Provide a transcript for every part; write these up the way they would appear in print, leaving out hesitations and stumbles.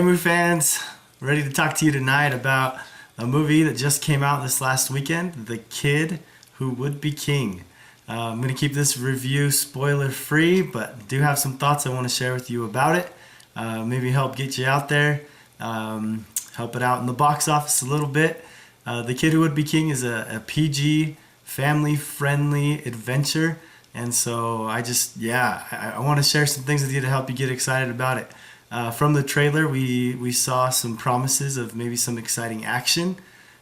Hey movie fans, ready to talk to you tonight about a movie that just came out this last weekend, The Kid Who Would Be King. I'm going to keep this review spoiler free, but do have some thoughts I want to share with you about it. Maybe help get you out there, help it out in the box office a little bit. The Kid Who Would Be King is a PG, family-friendly adventure, and so I want to share some things with you to help you get excited about it. From the trailer, we saw some promises of maybe some exciting action,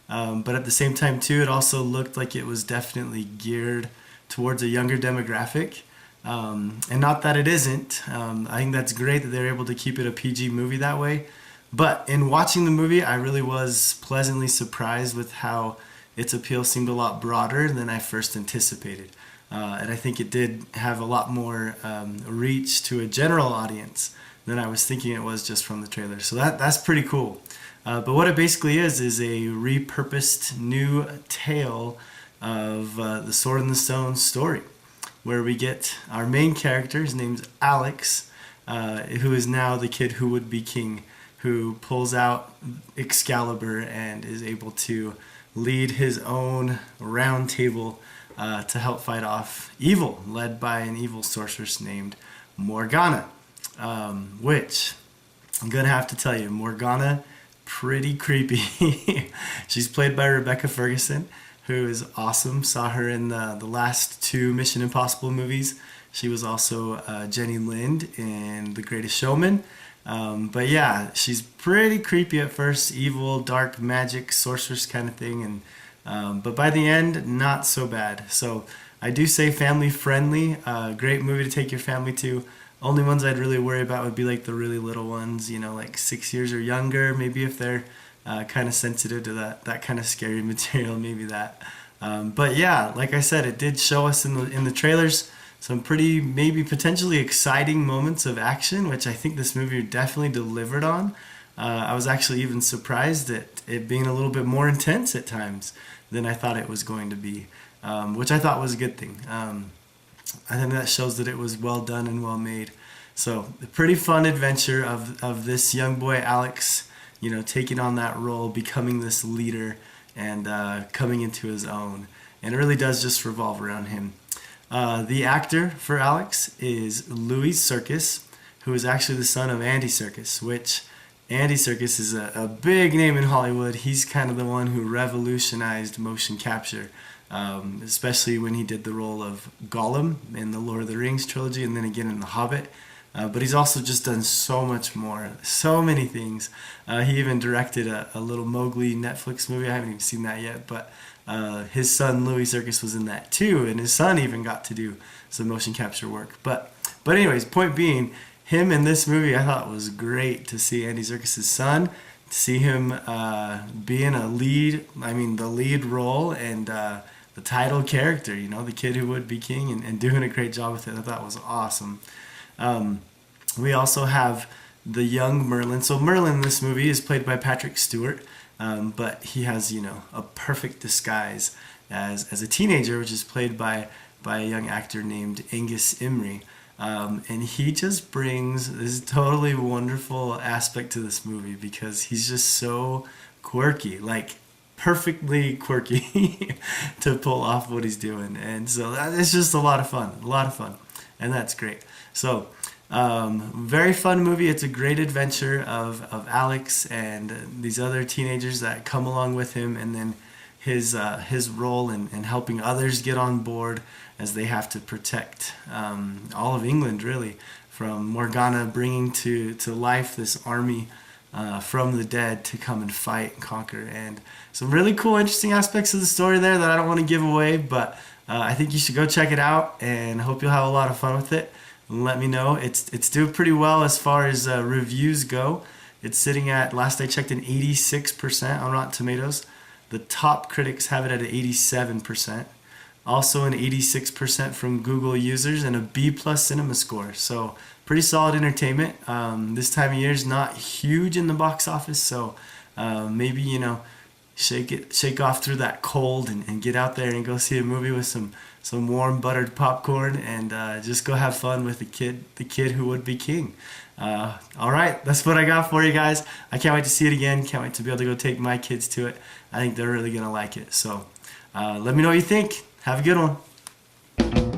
but at the same time too, it also looked like it was definitely geared towards a younger demographic. And not that it isn't. I think that's great that they're able to keep it a PG movie that way. But in watching the movie, I really was pleasantly surprised with how its appeal seemed a lot broader than I first anticipated. And I think it did have a lot more reach to a general audience than I was thinking it was just from the trailer. So that's pretty cool. But what it basically is a repurposed new tale of the Sword and the Stone story, where we get our main character, his name's Alex, who is now the kid who would be king, who pulls out Excalibur and is able to lead his own round table to help fight off evil, led by an evil sorceress named Morgana. Which I'm gonna have to tell you, Morgana, pretty creepy. She's played by Rebecca Ferguson, who is awesome. Saw her in the last two Mission Impossible movies. She was also Jenny Lind in The Greatest Showman. But yeah, she's pretty creepy at first, evil, dark magic, sorceress kind of thing, and but by the end, not so bad. So I do say family friendly, great movie to take your family to. Only ones I'd really worry about would be like the really little ones, like 6 years or younger. Maybe if they're kind of sensitive to that kind of scary material, maybe that. But yeah, like I said, it did show us in the trailers some pretty maybe potentially exciting moments of action, which I think this movie definitely delivered on. I was actually even surprised at it being a little bit more intense at times than I thought it was going to be, which I thought was a good thing. I think that shows that it was well done and well made. So a pretty fun adventure of this young boy Alex, taking on that role, becoming this leader, and coming into his own. And it really does just revolve around him. The actor for Alex is Louis Serkis, who is actually the son of Andy Serkis, which Andy Serkis is a big name in Hollywood. He's kind of the one who revolutionized motion capture. Especially when he did the role of Gollum in the Lord of the Rings trilogy, and then again in The Hobbit. But he's also just done so much more, so many things. He even directed a little Mowgli Netflix movie. I haven't even seen that yet, but his son Louis Serkis was in that too, and his son even got to do some motion capture work. But anyways, point being, him in this movie I thought was great to see Andy Serkis' son, to see him being the lead role and the title character, the kid who would be king, and doing a great job with it. I thought was awesome. We also have the young Merlin. So Merlin in this movie is played by Patrick Stewart, but he has, a perfect disguise as a teenager, which is played by a young actor named Angus Imrie. And he just brings this totally wonderful aspect to this movie because he's just so quirky, like perfectly quirky to pull off what he's doing. And so it's just a lot of fun, and that's great. So very fun movie. It's a great adventure of Alex and these other teenagers that come along with him, and then his role in helping others get on board as they have to protect all of England, really, from Morgana bringing to life this army from the dead to come and fight and conquer. And some really cool, interesting aspects of the story there that I don't want to give away, but I think you should go check it out, and hope you'll have a lot of fun with it. And let me know. It's doing pretty well as far as reviews go. It's sitting at, last I checked, an 86% on Rotten Tomatoes. The top critics have it at an 87%. Also an 86% from Google users, and a B+ cinema score. So pretty solid entertainment. This time of year is not huge in the box office, so maybe shake off through that cold and get out there and go see a movie with some warm buttered popcorn and just go have fun with the kid who would be king. All right, that's what I got for you guys. I can't wait to see it again. Can't wait to be able to go take my kids to it. I think they're really gonna like it. So let me know what you think. Have a good one.